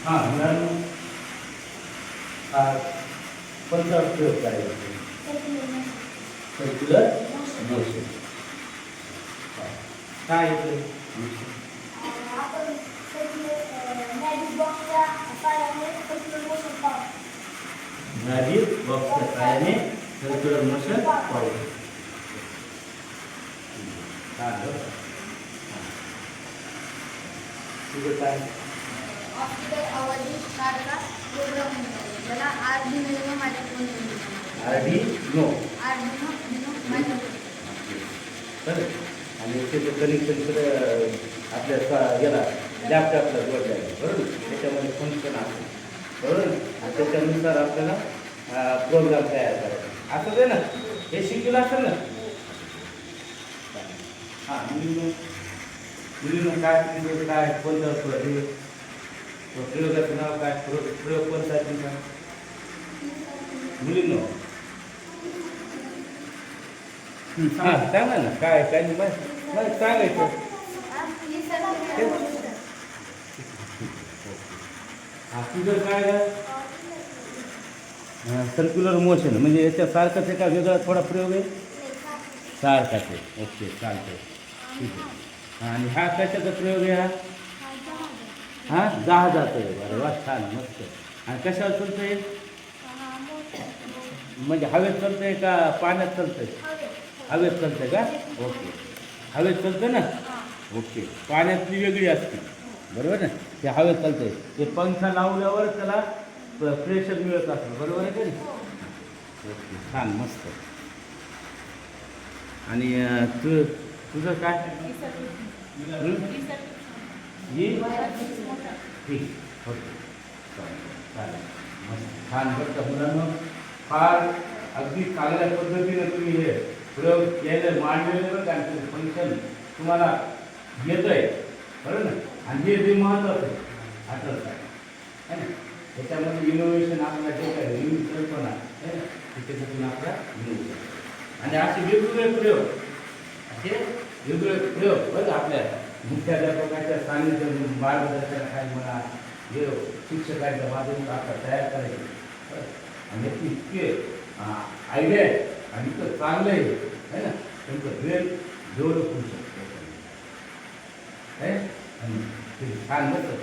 हां मुलांना कोणता प्रयोग करायचा सर्क्युलर मोशन काय येतं मॅजिक बॉक्सच्या सहाय्याने सर्क्युलर मोशन पाहू तुझं काय ऑप्टिकल आवाजी कार्डला प्रोग्राम त्याला आर्डिनो माझ्या फोन आर्डिनो माझ्या बरं आणि त्याचं कनेक्शन आपल्या याला लॅपटॉपला जोडलं आहे बरोबर त्याच्यामध्ये फंक्शन असतं बरोबर आणि त्याच्यानुसार आपल्याला प्रोग्राम तयार करायचा असं आहे ना हे शिकलेलं असेल ना हां मुलीनं काय काय कोणतं प्रयोगाचं नाव काय प्रयोग कोणता आहे तुमचा मुलींनो हां सांगा ना काय काय नाही मला सांगायचं हां तुझं काय सर्क्युलर मोशन म्हणजे याच्यासारखंच आहे का वेगळा थोडा प्रयोग आहे सारखाच आहे ओके चालतं ठीक आहे आणि हा कशाचा प्रयोग आहे हा जहाजाचा आहे बरं वा छान मस्त आणि कशावर चालतं आहे म्हणजे हवेत चालतं आहे का पाण्यात चालतं आहे हवेत चालतं आहे का ओके हवेत चालतं ना ओके पाण्यातली वेगळी असते बरोबर ना ते हवेत चालतं आहे ते पंखा लावल्यावर त्याला प्रेशर मिळत असतं बरोबर आहे का नाही ओके छान मस्त आणि तुझं काय ठीक ओके चालेल मस्त छान बघता मुलांना फार अगदी चांगल्या पद्धतीने तुम्ही हे प्रयोग केले मांडलेले बरं का फंक्शन तुम्हाला येतं आहे बरोबर ना आणि हे जे महत्त्वाचं आहे आठवत आहे ना त्याच्यामध्ये इनोव्हेशन आपल्याला जे काय नवीन कल्पना आहे ना त्याच्यातून आपला इनोव्हेशन आणि असे वेगवेगळे प्रयोग असे वेगवेगळे प्रयोग बरं आपल्या मुख्याध्यापकाच्या सान्निध्य मार्गदर्शनाखाली म्हणा हे शिक्षकांच्या माध्यमातून आपल्याला तयार करायचे आणि याची इतके आयडिया आहे आणि इतकं चांगलं आहे ना त्यांचं ब्रेन डेव्हलप होऊ शकतं आणि ते छान नसतं